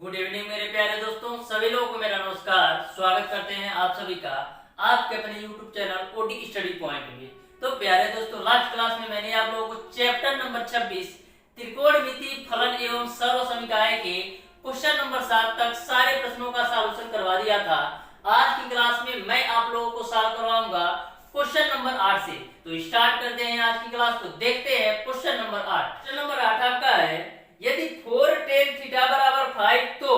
Good evening मेरे प्यारे दोस्तों, सभी लोगों को मेरा नमस्कार। स्वागत करते हैं आप सभी का आपके अपने YouTube channel OD study point में। तो प्यारे दोस्तों, लास्ट क्लास में मैंने आप लोगों को चैप्टर नंबर 26 त्रिकोणमिति फलन एवं सर्व समीकरण के क्वेश्चन नंबर 7 तक सारे प्रश्नों का सॉल्यूशन करवा दिया था। आज की क्लास में मैं आप लोगों को सॉल्व करवाऊंगा क्वेश्चन नंबर 8 से। तो स्टार्ट करते हैं आज की क्लास को। देखते हैं क्वेश्चन नंबर 8। क्वेश्चन नंबर 8 आपका है, यदि 4 tan थीटा बराबर 5 तो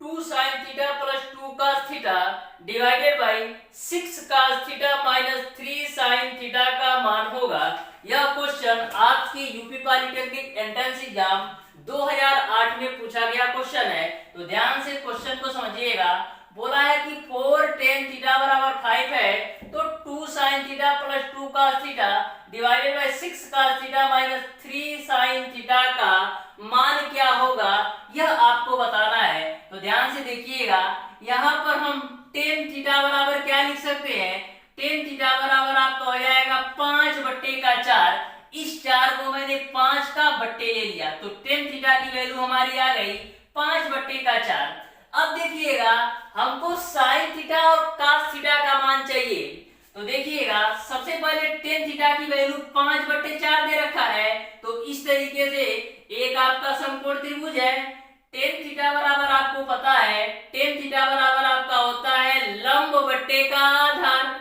2 sin theta plus 2 cos theta divided by 6 cos theta minus 3 sin theta का मान होगा। यह क्वेश्चन आपकी यूपी पॉलिटेक्निक एंट्रेंस एग्जाम 2008 में पूछा गया क्वेश्चन है। तो ध्यान से क्वेश्चन को समझिएगा। बोला है कि 4 tan थीटा बराबर 5 है तो 2 sin theta plus 2 cos theta divided by 6 cos theta minus 3 sin theta का मान क्या होगा, यह आपको बताना है। तो ध्यान से देखिएगा, यहाँ पर हम tan थीटा बराबर क्या लिख सकते हैं। tan थीटा बराबर आपका हो जाएगा 5/4। इस 4 को मैंने 5 का बट्टे ले लिया तो tan थीटा की वैल्यू हमारी आ गई 5/4। अब देखिएगा, हमको sin थीटा और cos थीटा का मान चाहिए। तो देखिएगा, सबसे पहले tan थीटा की वैल्यू 5/4 दे रखा है। तो इस तरीके से एक आपका समकोण त्रिभुज है। tan थीटा बराबर आपको पता है, tan थीटा बराबर आपका होता है लंब बट्टे का आधार।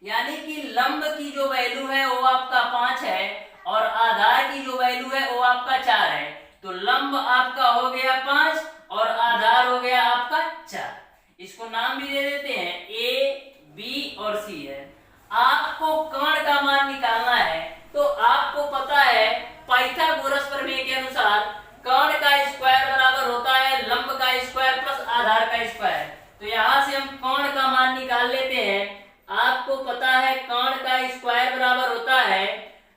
यानी कि लंब की जो वैल्यू है वो आपका 5 है और आधार की जो वैल्यू है वो आपका 4 है। तो लंब आपका हो गया 5 और आधार हो गया आपका 4। इसको नाम भी दे देते हैं, ए बी और सी है। आपको कर्ण का मान निकालना है। तो आपको पता है पाइथागोरस प्रमेय के अनुसार कर्ण का स्क्वायर बराबर होता है लंब का स्क्वायर प्लस आधार का स्क्वायर। तो यहाँ से हम कर्ण का मान निकाल लेते हैं। आपको पता है कर्ण का स्क्वायर बराबर होता है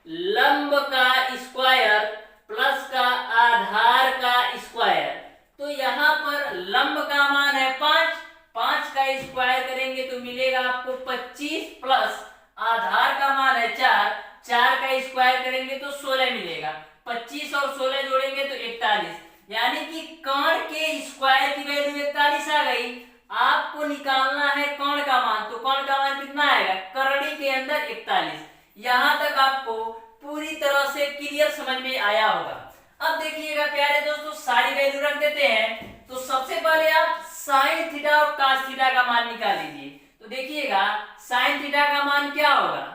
लंब का स्क्वायर प्लस का आधार का स्क्वायर। तो यहाँ पर लंब का मान है 5 का स्क्वायर करेंगे तो मिलेगा आपको 25 प्लस आधार का मान है 4 का स्क्वायर करेंगे तो 16 मिलेगा। 25 और 16 जोड़ेंगे तो 41। यानी कि कर्ण के स्क्वायर की वैल्यू 41 आ गई। आपको निकालना है कर्ण का मान। तो कर्ण का मान कितना आएगा, करड़ी के अंदर 41। यहां तक आपको पूरी तरह से क्लियर समझ में आया होगा। अब देखिएगा प्यारे दोस्तों, सारी वैल्यू रख देते हैं। तो सबसे पहले आप sin थीटा और cos थीटा का मान निकाल लीजिए। तो देखिएगा, sin थीटा का मान क्या होगा।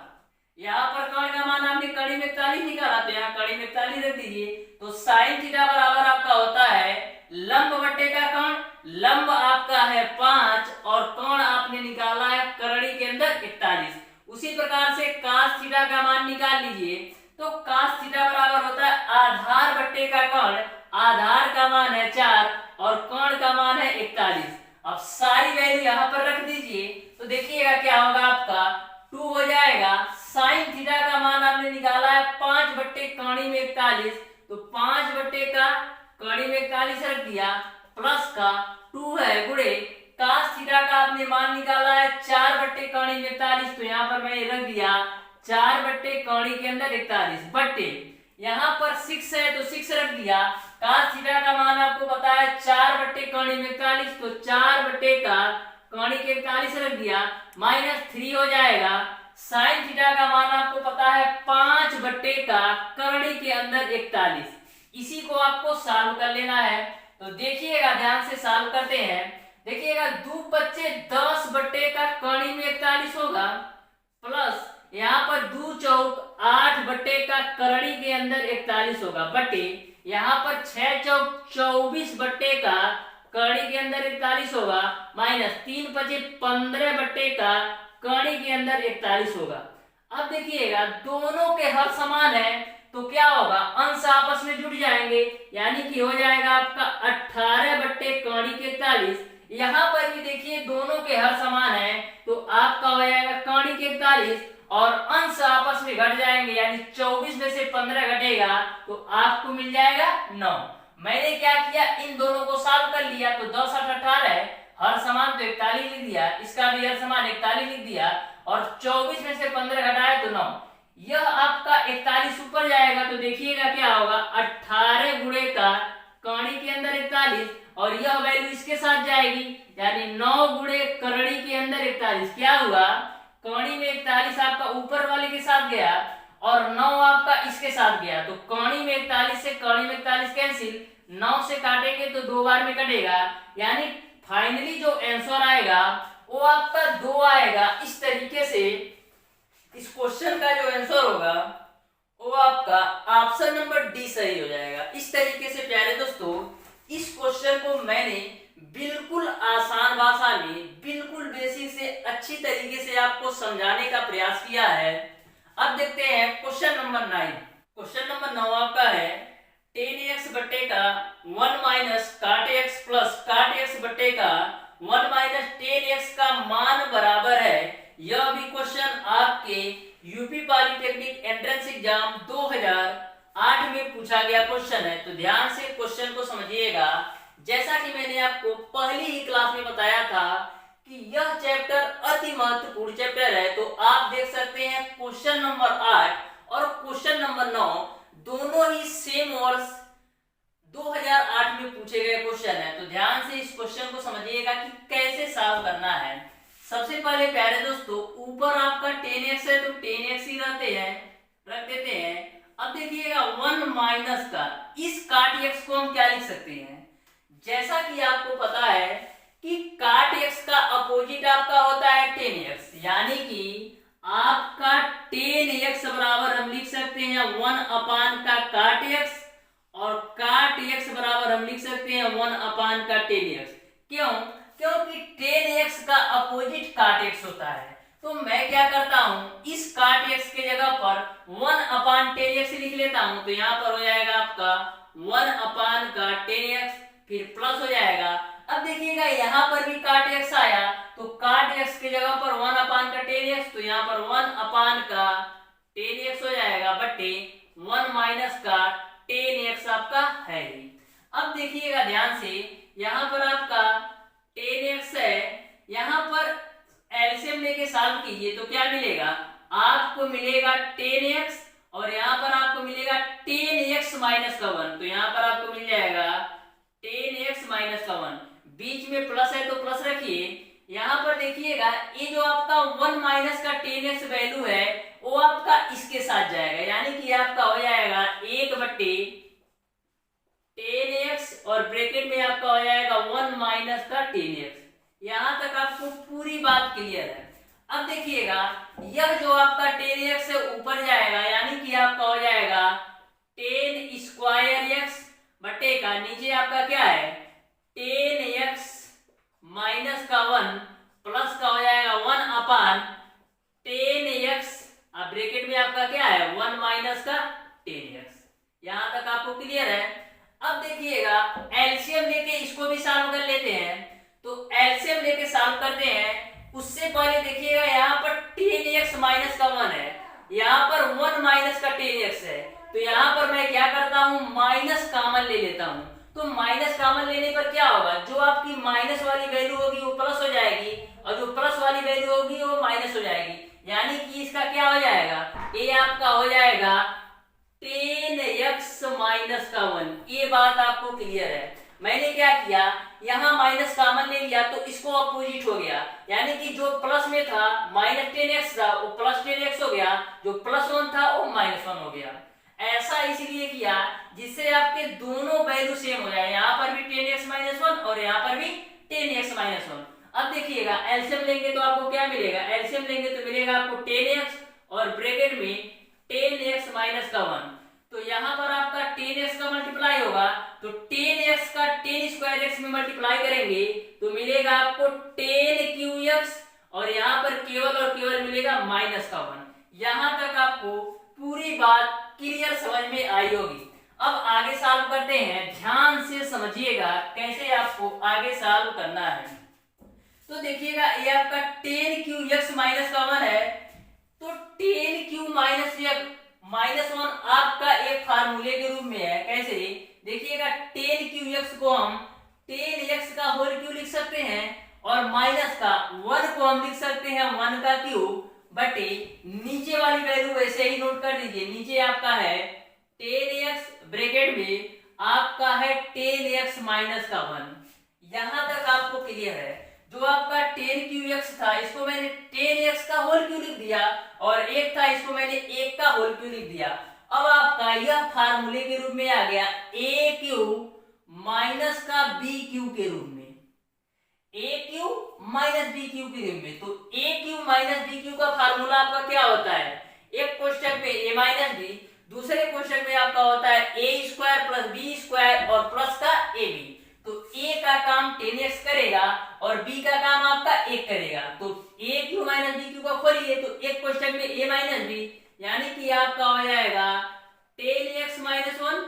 यहाँ पर कर्ण का मान आपने कड़ी में 41 निकाला तो यहाँ कड़ी में 41 रख दीजिए। तो sin थीटा बराबर आपका होता है लंब बट्टे का कर्ण। लंब आपका है 5 और कर्ण आपने निकाला है करड़ी के अंदर 41। उसी प्रकार से cos थीटा का मान निकाल लीजिए। तो cos थीटा बराबर होता है आधार बट्टे का कर्ण। आधार का मान है 4 और कर्ण का मान है 41। अब सारी वैल्यू यहाँ पर रख दीजिए। तो देखिएगा क्या होगा, आपका 2 हो जाएगा। sin थीटा का मान आपने निकाला है 5/कड़ी में 41। तो 5 का कड़ी में 41 रख दिया प्लस का 2 है गुणे cos थीटा का आपने मान निकाला है 4/कड़ी में 41। तो यहाँ पर मैंने रख दिया 4/कड़ी के अंदर 41 बट्टे यहाँ पर 6 है तो 6 रख दिया। cos थीटा का मान आपको पता है 4/कड़ी में 41। तो 4/कड़ी के 41 रख दिया माइनस 3 हो जाएगा। sin थीटा का मान आपको पता है 5/कड़ी के अंदर 41। इसी को आपको सॉल्व कर लेना है। तो देखिएगा, ध्यान से सॉल्व करते हैं। देखिएगा, 2 बच्चे 10/कड़ी में 41 होगा प्लस यहाँ पर 2 चौक 8/कड़ी के अंदर 41 होगा बटे यहाँ पर 6 चौक 24/कड़ी के अंदर 41 होगा माइनस 3 बचे 15/कड़ी के अंदर 41 होगा। अब देखिएगा, दोनों के हर समान है तो क्या होगा, अंश आपस में जुड़ जाएंगे। यानी कि हो जाएगा आपका 18/कड़ी के 41। यहाँ पर भी देखिए दोनों के हर समान है तो आपका हो जाएगा कड़ी के 41 और अंश आपस में घट जाएंगे। यानी 24 में से 15 घटेगा तो आपको मिल जाएगा 9। मैंने क्या किया, इन दोनों को सॉल्व कर लिया। तो 10 8 18 है, हर समान तो 41 लिख दिया, इसका भी हर समान 41 लिख दिया और 24 में से 15 घटाए तो 9। यह आपका 41 ऊपर जाएगा तो देखिएगा क्या होगा, 18 गुणे का कड़ी के अंदर 41 और यह 41 आपका ऊपर वाले के साथ गया और 9 आपका इसके साथ गया, तो कौड़ी में 41 से कौड़ी में 41 कैंसिल, 9 से काटेंगे तो 2 बार में कटेगा, यानी फाइनली जो आंसर आएगा वो आपका 2 आएगा। इस तरीके से इस क्वेश्चन का जो आंसर होगा वो आपका ऑप्शन नंबर डी सही हो जाएगा। इस तरीके से प्यारे दोस्तों इस क्वेश्चन को मैंने बिल्कुल आसान भाषा में बिल्कुल बेसिक से अच्छी तरीके से आपको समझाने का प्रयास किया है। अब देखते हैं क्वेश्चन नंबर 9। क्वेश्चन नंबर 9 आपका है tan x बट्टे का 1 माइनस काट x प्लस काट x बट्टे का 1 माइनस tan x का मान बराबर है। यह भी क्वेश्चन आपके यूपी पॉलिटेक्निक एंट्रेंस एग्जाम 2008 में पूछा गया क्वेश्चन है, तो ध्यान से क्वेश्चन को समझिएगा। जैसा कि मैंने आपको पहली ही क्लास में बताया था कि यह चैप्टर अति महत्वपूर्ण चैप्टर है, तो आप देख सकते हैं क्वेश्चन नंबर 8 और क्वेश्चन नंबर 9 दोनों ही सेम वर्ष 2008 में पूछे गए क्वेश्चन है। तो ध्यान से इस क्वेश्चन को समझिएगा कि कैसे सॉल्व करना है। सबसे पहले प्यारे दोस्तों ऊपर आपका tan x है तो tan x ही रख देते हैं। अब देखिएगा 1 माइनस का इस काट x को हम क्या लिख सकते हैं, जैसा कि आपको पता है कि काट x का अपोजिट आपका होता है tan x, यानी कि आपका tan x बराबर हम लिख सकते हैं 1 अपान का काट x और काट x बराबर हम लिख सकते हैं 1 अपान का tan x। क्यों? क्योंकि tan x का अपोजिट काट x होता है। तो मैं क्या करता हूं इस काट x के जगह पर 1 अपान tan x लिख लेता हूं, तो यहाँ पर हो जाएगा आपका 1 अपान का tan x फिर प्लस हो जाएगा। अब देखिएगा यहाँ पर भी काट x आया, तो काट x के जगह पर 1 अपान का tan x, तो यहाँ पर 1 अपान का tan x हो जाएगा बट्टे 1 माइनस का tan x आपका है ही। अब देखिएगा ध्यान से यहाँ पर आपका tan x है, यहाँ पर एलसीएम लेके सॉल्व कीजिए तो क्या मिलेगा, आपको मिलेगा tan x और यहाँ पर आपको मिलेगा tan x माइनस का 1, तो यहाँ पर आपको मिल जाएगा tan x माइनस का 1, बीच में प्लस है तो प्लस रखिए। यहाँ पर देखिएगा ये जो आपका 1 माइनस का tan x वैल्यू है वो आपका इसके साथ जाएगा, यानी कि आपका हो जाएगा 1 बट्टे tan x और ब्रैकेट में आपका हो जाएगा 1 माइनस का tan x। यहाँ तक आपको पूरी बात क्लियर है। अब देखिएगा यह जो आपका tan x से ऊपर जाएगा, यानी कि आपका हो जाएगा tan स्क्वायर x बटे का नीचे आपका क्या है tan x माइनस का 1 प्लस का हो जाएगा 1 अपान tan x, अब ब्रैकेट में आपका क्या है 1 माइनस का tan x। यहाँ तक आपको क्लियर है। अब देखिएगा एलसीएम लेके इसको भी सॉल्व कर लेते हैं, तो एलसीएम लेके सॉल्व करते हैं। उससे पहले देखिएगा यहाँ पर tan x माइनस का 1 है, यहाँ पर 1 माइनस का tan x है, तो यहाँ पर मैं क्या करता हूँ माइनस कॉमन ले लेता हूँ। तो माइनस कॉमन लेने पर क्या होगा, जो आपकी माइनस वाली वैल्यू होगी वो प्लस हो जाएगी और जो प्लस वाली वैल्यू होगी वो माइनस हो जाएगी, यानी कि इसका क्या हो जाएगा, ये आपका हो जाएगा tan x माइनस का 1। ये बात आपको क्लियर है। मैंने क्या किया यहाँ माइनस कॉमन ले लिया तो इसको अपोजिट हो गया, यानी कि जो प्लस में था माइनस tan x था वो प्लस tan x हो गया, जो प्लस 1 था वो माइनस 1 हो गया। ऐसा इसलिए किया जिससे आपके दोनों वैल्यू सेम हो जाए, यहाँ पर भी tan x माइनस 1 और यहाँ पर भी tan x माइनस 1। अब देखिएगा एलसीएम लेंगे तो आपको क्या मिलेगा, एलसीएम लेंगे तो मिलेगा आपको tan x और ब्रैकेट में tan x माइनस का 1, तो यहाँ पर आपका tan x का मल्टीप्लाई होगा, तो tan x का tan स्क्वायर x में मल्टीप्लाई करेंगे तो मिलेगा आपको tan qx और यहाँ पर केवल और केवल मिलेगा माइनस का 1। यहाँ तक आपको पूरी बात क्लियर समझ में आई होगी। अब आगे सॉल्व करते हैं, ध्यान से समझिएगा कैसे आपको आगे सॉल्व करना है। तो देखिएगा ये आपका tan qx माइनस का 1 है, तो tan q माइनस माइनस 1 आपका एक फार्मूले के रूप में है। कैसे देखिएगा tan qx को हम tan x का होल क्यूब लिख सकते हैं और माइनस का 1 को हम लिख सकते हैं 1 का क्यूब बटे नीचे वाली वैल्यू वैसे ही नोट कर दीजिए। नीचे आपका है tan x ब्रैकेट में आपका है tan x माइनस का 1। यहां तक आपको क्लियर है। जो आपका टेन क्यू एक्स था इसको मैंने टेन एक्स का होल क्यू लिख दिया, और एक था इसको मैंने एक का होल क्यू लिख दिया। अब आपका यह फार्मूले के रूप में आ गया ए क्यू माइनस का बी क्यू के रूप में, ए क्यू माइनस बी क्यू के रूप में। तो ए क्यू माइनस बी क्यू का फार्मूला आपका क्या होता है, एक क्वेश्चन में ए माइनस बी, दूसरे क्वेश्चन में आपका होता है A square plus B square और प्लस का ए बी। तो ए का काम 10x करेगा और बी का काम आपका 1 करेगा। तो ए क्यू माइनस बी क्यू का खोलिए तो एक क्वेश्चन में ए माइनस बी, यानी कि आपका हो जाएगा 10x माइनस 1,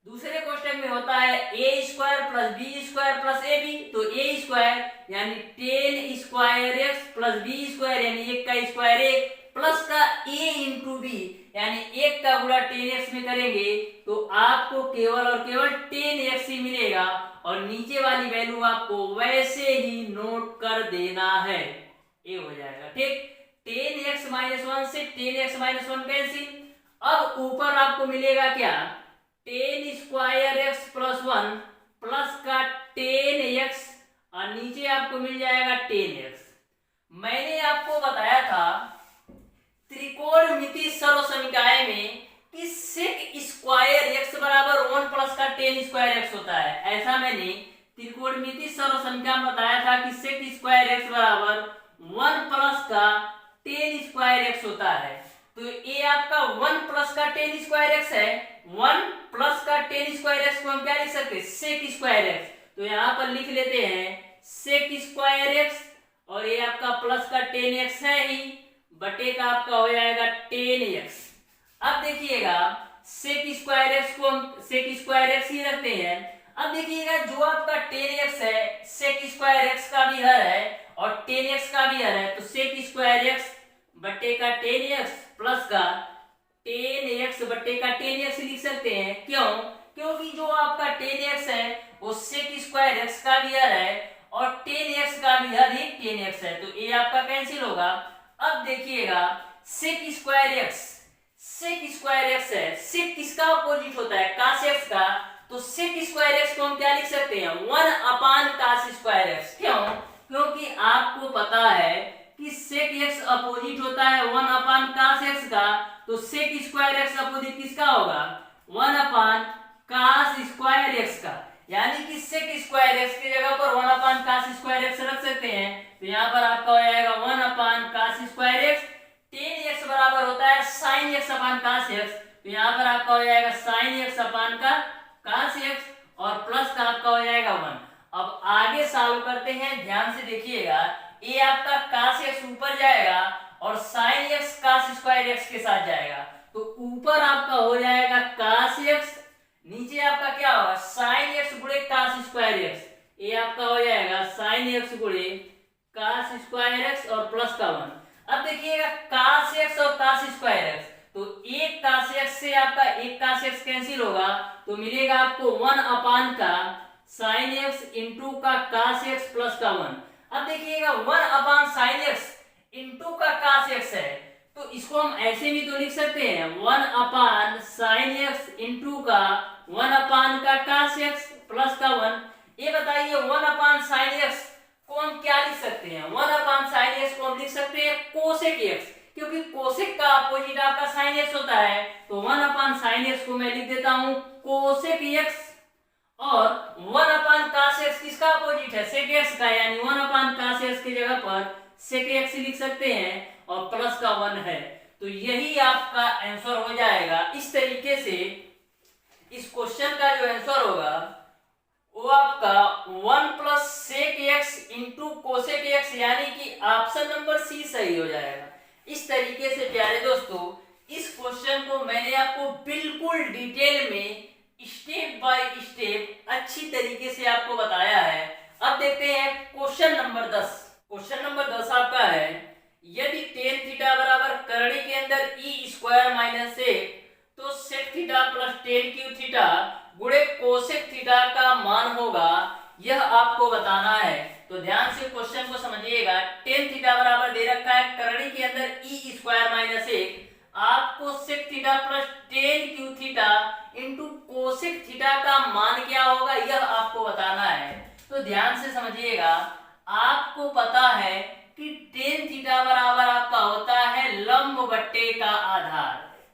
दूसरे क्वेश्चन में होता है A square plus B square plus A B. तो ए स्क्वायर यानी 10 square X plus B square यानी 1 का स्क्वायर 1 प्लस का ए इंटू बी यानी 1 का गुणा 10x में करेंगे तो आपको केवल और केवल 10x ही मिलेगा, और नीचे वाली वैल्यू आपको वैसे ही नोट कर देना है, ये हो जाएगा। ठीक, 10x माइनस 1 से 10x माइनस 1 कैंसिल। अब ऊपर आपको मिलेगा क्या, 10 स्क्वायर एक्स प्लस 1 प्लस का 10x और नीचे आपको मिल जाएगा 10x। मैंने आपको बताया था त्रिकोणमिति सर्वसमीकाय में कि सेक स्क्वायर एक्स बराबर 1 प्लस का 10 स्क्वायर एक्स होता है। ऐसा मैंने त्रिकोणमिति सर्वसमीकरण में बताया था कि सेक स्क्वायर एक्स बराबर 1 प्लस का 10 स्क्वायर एक्स होता है। तो ये आपका 1 प्लस का 10 स्क्वायर एक्स है, 1 प्लस का 10 स्क्वायर एक्स को हम क्या लिख सकते हैं, सेक स्क्वायर एक्स। तो यहाँ पर लिख लेते हैं सेक स्क्वायर एक्स, और ये आपका प्लस का 10x है ही, बटे का आपका हो जाएगा 10x। अब देखिएगा सेक स्क्वायर एक्स को हम सेक स्क्वायर एक्स ही रखते हैं। अब देखिएगा जो आपका 10x है सेक स्क्वायर एक्स का भी हर है और 10x का भी हर है, तो सेक स्क्वायर एक्स बटे का 10x प्लस का 10x बटे का 10x लिख सकते हैं। क्यों, क्योंकि जो आपका 10x है वो सेक स्क्वायर एक्स का भी हर है और 10x का भी हर ही 10x है, तो ये आपका कैंसिल होगा। अब देखिएगा sec square x, sec square x है, सेक किसका अपोजिट होता है, कास एक्स का। तो सेक स्क्वायर एक्स को हम क्या लिख सकते हैं, 1 अपान कास स्क्वायर एक्स। क्यों, क्योंकि आपको पता है कि सेक एक्स अपोजिट होता है 1 अपान कास एक्स का, तो सेक स्क्वायर एक्स अपोजिट किसका होगा, 1 अपान कास स्क्वायर एक्स का। यानी कि सेक स्क्वायर एक्स की जगह पर 1 अपान कास स्क्वायर एक्स रख सकते हैं। तो यहाँ पर आपका हो जाएगा 1 अपान कास स्क्वायर एक्स, 10x बराबर होता है साइन एक्स अपान कास एक्स। तो यहाँ पर आपका हो जाएगा साइन एक्स अपान का कास एक्स और प्लस का आपका हो जाएगा 1। अब आगे सॉल्व करते हैं, ध्यान से देखिएगा। ये आपका कास एक्स ऊपर जाएगा और sine x cos square x के साथ जाएगा, तो ऊपर आपका हो जाएगा कास एक्स, नीचे आपका क्या होगा साइन एक्स गुणे कास स्क्वायर एक्स। ये आपका हो जाएगा साइन एक्स गुणे कास स्क्वायर एक्स और प्लस का 1। अब देखिएगा कास एक्स और कास स्क्वायर एक्स, तो एक कास एक्स से आपका एक कास एक्स कैंसिल होगा, तो मिलेगा आपको 1 अपान का साइन एक्स इंटू का कास एक्स प्लस का 1। अब देखिएगा 1 अपान साइन एक्स इंटू का कास एक्स है, तो इसको हम ऐसे भी तो लिख सकते हैं 1 अपान साइन एक्स इंटू का 1 अपान का कास एक्स प्लस का 1। ये बताइए 1 अपान साइन एक्स को हम क्या लिख सकते हैं, 1 अपान साइन एक्स को हम लिख सकते हैं कोसेक एक्स, क्योंकि कोसेक का अपोजिट आपका साइन एक्स होता है। तो 1 अपान साइन एक्स को मैं लिख देता हूं कोसेक एक्स, और 1 अपान कास एक्स किसका अपोजिट है, सेक एक्स का, यानी 1 अपान कास एक्स की जगह पर सेक एक्स लिख सकते हैं और प्लस का 1 है। तो यही आपका आंसर हो जाएगा। इस तरीके से इस क्वेश्चन का जो आंसर होगा वो आपका 1 plus sec x into cosec x, यानी कि ऑप्शन नंबर सी सही हो जाएगा। इस तरीके से प्यारे दोस्तों इस क्वेश्चन को मैंने आपको बिल्कुल डिटेल में स्टेप बाय स्टेप अच्छी तरीके से आपको बताया है। अब देखते हैं क्वेश्चन नंबर 10। क्वेश्चन नंबर 10 आपका है, यदि टेन थीटा बराबर करणी के अंदर ई स्क्वायर माइनस 1, तो sec theta plus ten Q theta गुणे कोसेक थीटा का मान होगा, यह आपको बताना है। तो ध्यान से क्वेश्चन को समझिएगा। टेन थीटा बराबर दे रखा है करणी के अंदर ई स्क्वायर माइनस 1, आपको sec theta plus ten Q theta into cosec theta का मान क्या होगा यह आपको बताना है। तो ध्यान से समझिएगा। आपको पता है कि टेन थीटा बराबर आपका होता है लंब बट्टे का आधार।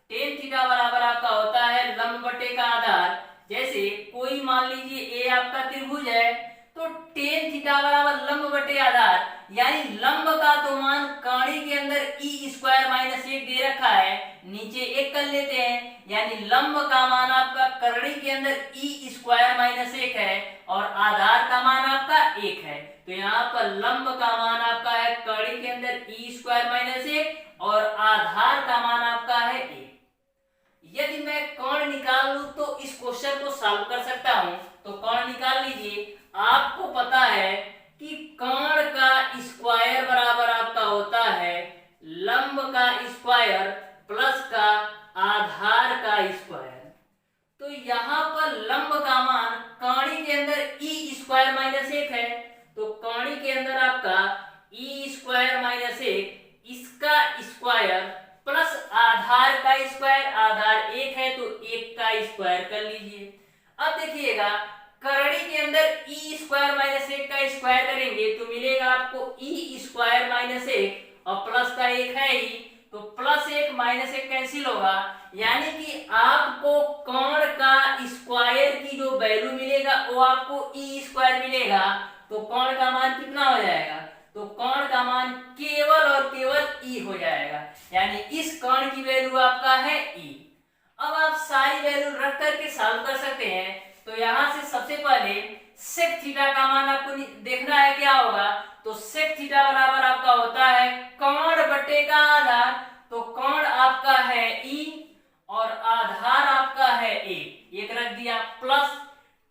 टेन थीटा बराबर आपका होता है लंब बट्टे का आधार। जैसे कोई मान लीजिए ए आपका त्रिभुज है, तो टेन थीटा बराबर लंब बट्टे आधार, यानी लंब का तो मान कड़ी के अंदर ई स्क्वायर माइनस एक दे रखा है, नीचे एक कर लेते हैं, यानी लंब का मान आपका कड़ी के अंदर ई स्क्वायर माइनस एक है और आधार का मान आपका एक है। तो यहाँ पर लंब का मान आपका है कड़ी के अंदर ई स्क्वायर माइनस एक और आधार का मान आपका है एक। यदि मैं कोण निकाल लूं तो इस क्वेश्चन को सॉल्व कर सकता हूं। तो कोण निकाल लीजिए। आपको पता है कि कोण का स्क्वायर बराबर आपका होता है लंब का स्क्वायर प्लस का आधार का स्क्वायर। तो यहाँ पर लंब का मान कड़ी के अंदर ई स्क्वायर माइनस एक है, तो कड़ी के अंदर आपका ई स्क्वायर माइनस एक, इसका स्क्वायर प्लस आधार का स्क्वायर, आधार एक है तो एक का स्क्वायर कर लीजिए। अब देखिएगा कड़ी के अंदर ई स्क्वायर माइनस एक का स्क्वायर करेंगे तो मिलेगा आपको ई स्क्वायर माइनस एक और प्लस का एक है ही, तो प्लस एक माइनस एक कैंसिल होगा, यानी कि आपको कोण का स्क्वायर की जो वैल्यू मिलेगा वो आपको ई स्क्वायर मिलेगा। तो कोण का मान कितना हो जाएगा, तो कोण का मान केवल और केवल ई हो जाएगा, यानी इस कोण की वैल्यू आपका है ई। अब आप सारी वैल्यू रख करके सॉल्व कर सकते हैं। तो यहाँ से सबसे पहले सेक थीटा का मान आपको देखना है क्या होगा, तो सेक थीटा बराबर आपका होता है कोण बटे का आधार, तो कोण आपका है ई और आधार आपका है एक रख दिया, प्लस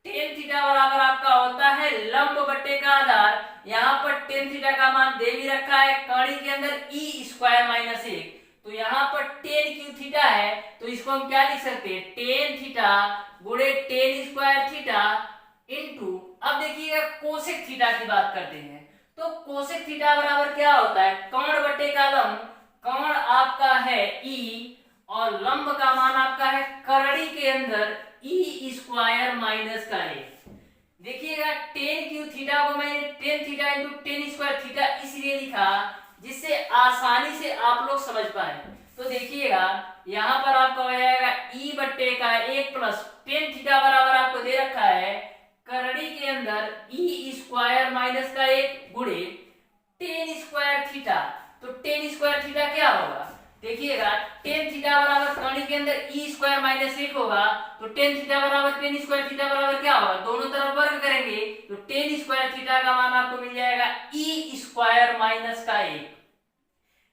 टेन थीटा बराबर आपका होता है लंब बट्टे का आधार। यहाँ पर टेन थीटा का मान दे भी रखा है कड़ी के अंदर ई स्क्वायर माइनस एक, तो यहाँ पर टेन क्यू थीटा है, तो इसको हम क्या लिख सकते हैं, टेन थीटा गुणे टेन स्क्वायर थीटा इंटू, अब देखिएगा कोसेक थीटा की बात करते हैं। तो कोसेक थीटा बराबर क्या होता है, कोण बट्टे का लंब, कोण आपका है ई और लंब का मान आपका है कड़ी के अंदर ई स्क्वायर माइनस का एक। देखिएगा टेन क्यू थीटा को मैंने tan theta into ten square theta इसलिए लिखा जिससे आसानी से आप लोग समझ पाए। तो देखिएगा यहाँ पर आपका हो जाएगा ई बट्टे का एक प्लस टेन थीटा बराबर आपको दे रखा है कड़ी के अंदर ई स्क्वायर माइनस का एक गुणे टेन स्क्वायर थीटा। तो टेन स्क्वायर थीटा क्या होगा, देखिएगा टेन थीटा बराबर कड़ी के अंदर ई स्क्वायर माइनस एक होगा, तो टेन थीटा बराबर टेन स्क्वायर थीटा बराबर क्या होगा, दोनों तरफ वर्ग करेंगे तो टेन स्क्वायर थीटा का मान आपको मिल जाएगा ई स्क्वायर माइनस का एक।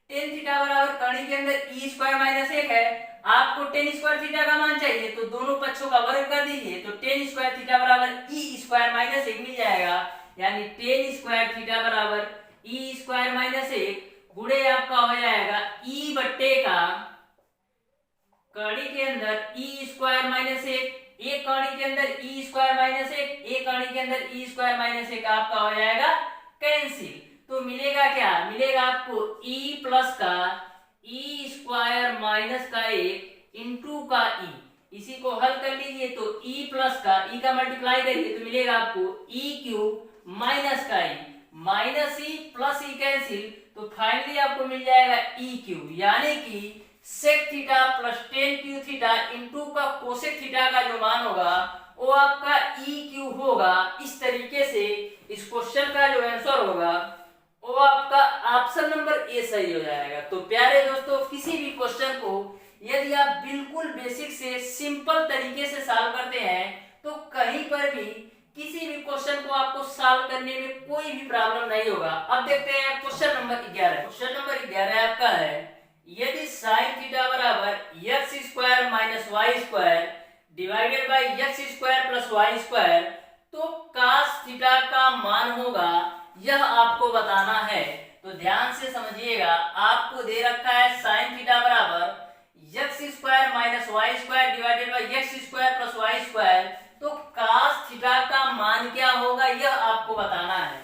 टेन थीटा बराबर कड़ी के अंदर ई स्क्वायर माइनस एक है, आपको टेन स्क्वायर थीटा का मान चाहिए तो दोनों पक्षों का वर्ग कर दीजिए, तो टेन स्क्वायर थीटा बराबर ई स्क्वायर माइनस एक मिल जाएगा, यानी टेन स्क्वायर थीटा बराबर ई स्क्वायर माइनस एक गुणे आपका हो जाएगा ई बट्टे का कड़ी के अंदर ई स्क्वायर माइनस एक कड़ी के अंदर ई स्क्वायर माइनस एक कड़ी के अंदर ई स्क्वायर माइनस एक आपका हो जाएगा कैंसिल। तो मिलेगा क्या, मिलेगा आपको ई प्लस का ई स्क्वायर माइनस का एक इंटू का ई, इसी को हल कर लीजिए तो ई प्लस का ई का मल्टीप्लाई करिए तो मिलेगा आपको ई क्यूब माइनस का E, minus E plus E cancel, तो फाइनली आपको मिल जाएगा ई क्यूब, यानी कि sec theta plus ten Q theta into का कोसेक थीटा का जो मान होगा वो आपका ई क्यूब होगा। इस तरीके से इस क्वेश्चन का जो आंसर होगा वो आपका ऑप्शन नंबर ए सही हो जाएगा। तो प्यारे दोस्तों, किसी भी क्वेश्चन को यदि आप बिल्कुल बेसिक से सिंपल तरीके से सॉल्व करते हैं तो कहीं पर भी किसी भी क्वेश्चन को आपको सॉल्व करने में कोई भी प्रॉब्लम नहीं होगा। अब देखते हैं क्वेश्चन नंबर 11। क्वेश्चन नंबर 11 आपका है, यदि sin थीटा बराबर x square minus y square divided by x square plus y square तो cos थीटा का मान होगा, यह आपको बताना है। तो ध्यान से समझिएगा, आपको दे रखा है sin थीटा बराबर x square minus y square divided by x square plus y square, तो cos थीटा का मान क्या होगा यह आपको बताना है।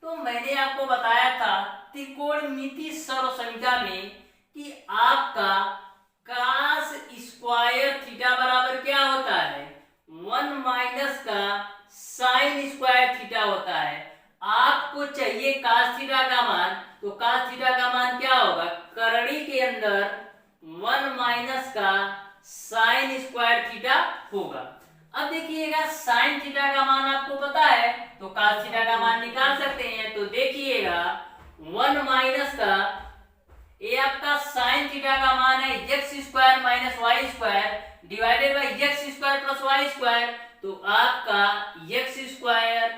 तो मैंने आपको बताया था त्रिकोणमिति सर्वसंख्या में कि आपका cos स्क्वायर थीटा बराबर क्या होता है, 1 माइनस का sin स्क्वायर थीटा होता है। आपको चाहिए माइनस का साइन स्क्वायर थीटा होगा। अब देखिएगा साइन थीटा का मान आपको पता है तो cos थीटा का मान निकाल सकते हैं। तो देखिएगा 1 माइनस का ये आपका साइन थीटा का मान है x square minus y square divided by x square plus y square. तो आपका एक्स स्क्वायर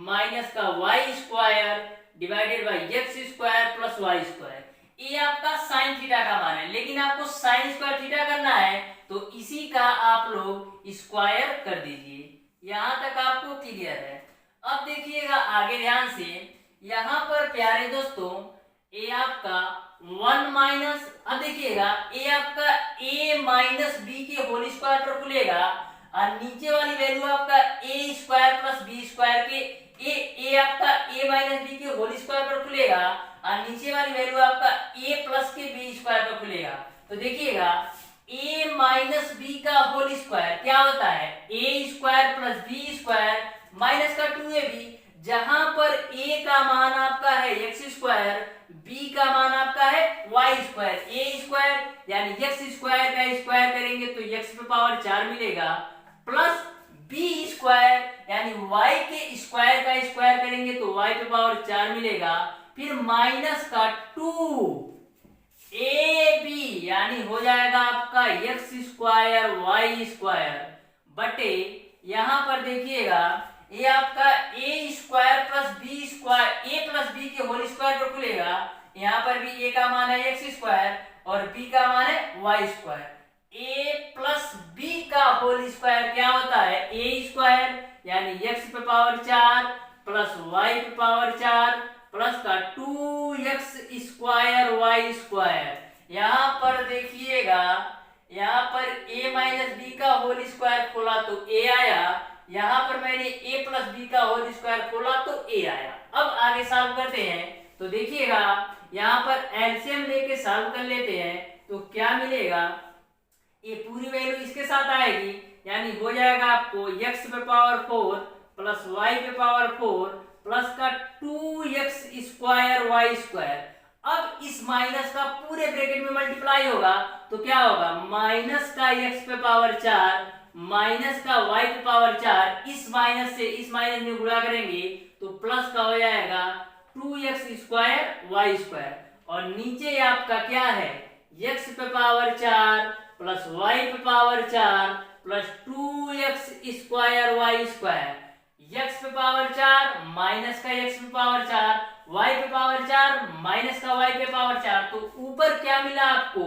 माइनस का y square divided by x square plus y square, ये आपका साइन थीटा का मान है। लेकिन आपको साइन स्क्वायर थीटा करना है तो इसी का आप लोग स्क्वायर कर दीजिए। यहां तक आपको क्लियर है। अब देखिएगा आगे ध्यान से, यहां पर प्यारे दोस्तों ये आपका 1 माइनस, अब देखिएगा ये आपका a माइनस बी के होल स्क्वायर पर खुलेगा और नीचे वाली वैल्यू आपका a square plus B square के a आपका a माइनस बी के होल स्क्वायर पर खुलेगा और नीचे वाली वैल्यू आपका a प्लस के बी स्क्वायर पर खुलेगा। तो देखिएगा a माइनस बी का होल स्क्वायर क्या होता है a square plus B square minus का 2ab, जहां पर a का मान आपका है एक्स स्क्वायर, b का मान आपका है y स्क्वायर। a स्क्वायर यानी x स्क्वायर का स्क्वायर करेंगे तो x पे पावर 4 मिलेगा, प्लस b स्क्वायर यानी y के स्क्वायर का स्क्वायर करेंगे तो y पे पावर 4 मिलेगा, फिर माइनस का 2ab यानी हो जाएगा आपका x स्क्वायर y स्क्वायर बटे, यहां पर देखिएगा ये आपका a square plus B square, a plus B के होल स्क्वायर पर खुलेगा, यहाँ पर भी a का मान है एक्स स्क्वायर और b का मान है y square. a plus b का होल स्क्वायर क्या होता है a स्क्वायर यानी x पे पावर 4 प्लस y पे पावर 4 प्लस का 2x स्क्वायर y स्क्वायर। यहाँ पर देखिएगा यहाँ पर a माइनस बी का होल स्क्वायर खोला तो a आया, यहाँ पर मैंने a प्लस बी का होल स्क्वायर खोला तो a आया। अब आगे सॉल्व करते हैं तो देखिएगा यहाँ पर एलसीएम लेके सॉल्व कर लेते हैं तो क्या मिलेगा, ये पूरी वैल्यू इसके साथ आएगी यानी हो जाएगा आपको x पे पावर 4 प्लस y पे पावर 4 प्लस का 2x स्क्वायर y स्क्वायर। अब इस माइनस का पूरे ब्रैकेट में मल्टीप्लाई होगा तो क्या होगा माइनस का x पे पावर 4 माइनस का y पे पावर 4, इस माइनस से इस माइनस में गुणा करेंगे तो प्लस का हो जाएगा 2x स्क्वायर y स्क्वायर और नीचे आपका क्या है x पे पावर 4 प्लस y पे power 4 plus 2x square y square, x पे पावर 4 माइनस का x पे पावर 4 y पे पावर 4 माइनस का y पे पावर 4। तो ऊपर क्या मिला आपको,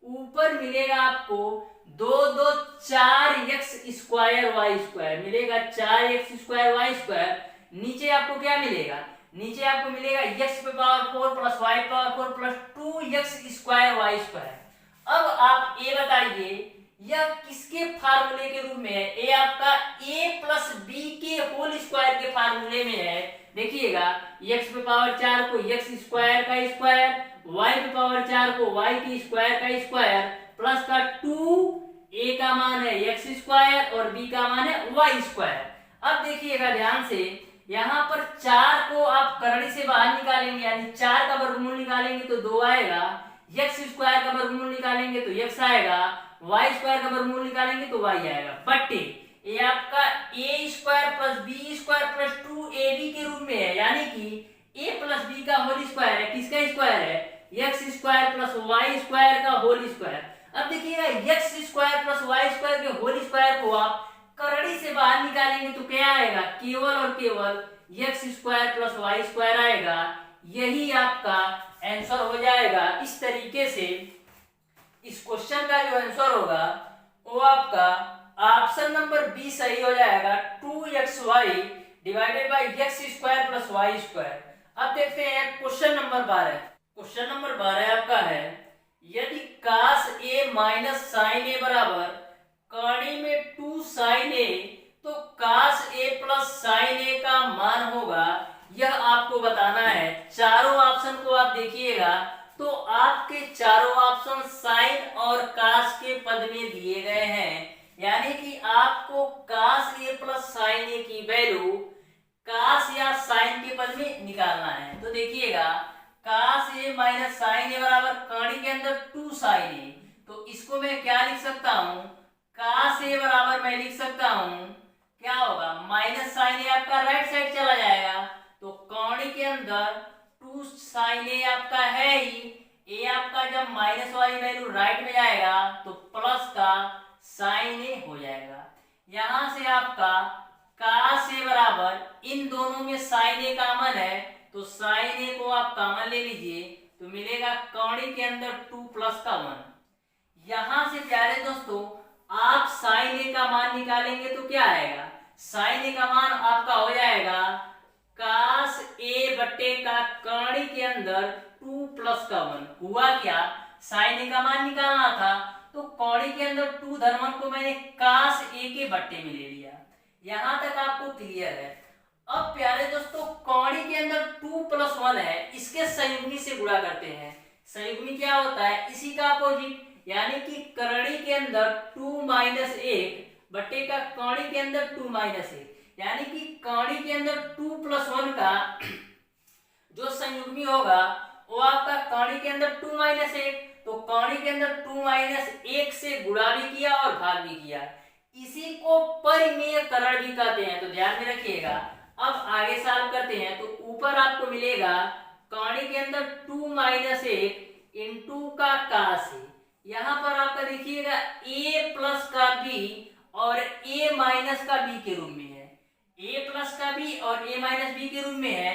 ऊपर मिलेगा आपको 2 2 4x स्क्वायर y स्क्वायर मिलेगा, 4x स्क्वायर y स्क्वायर। नीचे आपको क्या मिलेगा, नीचे आपको मिलेगा x पे पावर 4 प्लस y पे power 4 plus 2x square y square. अब आप ये बताइए यह किसके फार्मूले के रूप में है, ये आपका a प्लस बी के होल स्क्वायर के फार्मूले में है। देखिएगा x पे पावर 4 को x स्क्वायर का स्क्वायर, y पे पावर 4 को y के स्क्वायर का स्क्वायर प्लस का 2, a का मान है x स्क्वायर और b का मान है y स्क्वायर। अब देखिएगा ध्यान से, यहाँ पर 4 को आप करड़ी से बाहर निकालेंगे यानी 4 का वर्गमूल निकालेंगे तो 2 आएगा, x स्क्वायर का वर्गमूल निकालेंगे तो x आएगा, y स्क्वायर का वर्गमूल निकालेंगे तो y आएगा, बटे ये आपका a square plus b square plus 2ab के रूप में है यानी कि a प्लस b का होल स्क्वायर है, किसका स्क्वायर है x square plus y square का होल स्क्वायर। अब देखिएगा x square plus y square के होल स्क्वायर को आप करड़ी से बाहर निकालेंगे तो क्या आएगा, केवल और केवल x square plus y square आएगा। यही आपका आंसर हो जाएगा। इस तरीके से इस क्वेश्चन का जो आंसर होगा वो आपका ऑप्शन नंबर बी सही हो जाएगा, 2xy divided by x square plus y square. अब देखते हैं क्वेश्चन नंबर 12। क्वेश्चन नंबर 12 आपका है, यदि cos a minus sine a बराबर कड़ी में 2 साइन a तो cos a plus sine a का मान होगा, यह आपको बताना है। चारों ऑप्शन को आप देखिएगा तो आपके चारों ऑप्शन साइन और cos के पद में दिए गए हैं यानी कि आपको cos a plus sine a की वैल्यू cos या साइन के पद में निकालना है। तो देखिएगा cos a minus sine a बराबर कड़ी के अंदर 2 साइन a, तो इसको मैं क्या मैं लिख सकता हूं, क्या होगा, माइनस साइन ए आपका राइट साइड चला जाएगा, तो कौड़ी के अंदर 2 साइन ए आपका है ही, ए आपका जब माइनस वाली वैल्यू राइट में जाएगा तो प्लस का साइन ए हो जाएगा। यहां से आपका कास ए बराबर, इन दोनों में साइन ए कॉमन है तो साइन ए को आप कॉमन ले लीजिए, तो मिलेगा कौड़ी के अंदर 2 प्लस का 1। यहां से प्यारे दोस्तों आप साइन ए का मान निकालेंगे तो क्या आएगा, साइन ए का मान आपका हो जाएगा कास ए बट्टे का कौड़ी के अंदर 2 प्लस का 1। हुआ क्या, साइन ए का मान निकालना था तो कौड़ी के अंदर 2 धन 1 को मैंने कास ए के बट्टे में ले लिया। यहां तक आपको क्लियर है। अब प्यारे दोस्तों कौड़ी के अंदर 2 प्लस 1 है, इसके संयुग्मी से गुणा करते हैं। संयुग्मी क्या होता है, इसी का अपोजिट, यानी कि करड़ी के अंदर 2 माइनस 1 बट्टे का कौड़ी के अंदर 2 माइनस 1, यानी कि कौड़ी के अंदर 2 प्लस 1 का जो संयुग्मी होगा वो आपका कौड़ी के अंदर 2 माइनस 1, तो कौड़ी के अंदर 2 माइनस 1 से गुणा भी किया और भाग भी किया। इसी को परिमेय करण भी कहते हैं, तो ध्यान में रखिएगा। अब आगे सॉल्व करते हैं, तो ऊपर आपको मिलेगा कौड़ी के अंदर 2 माइनस 1 इंटू का कास ए। यहाँ पर आपका देखिएगा a प्लस का b और a माइनस का b के रूप में है, a प्लस का b और a माइनस b के रूप में है,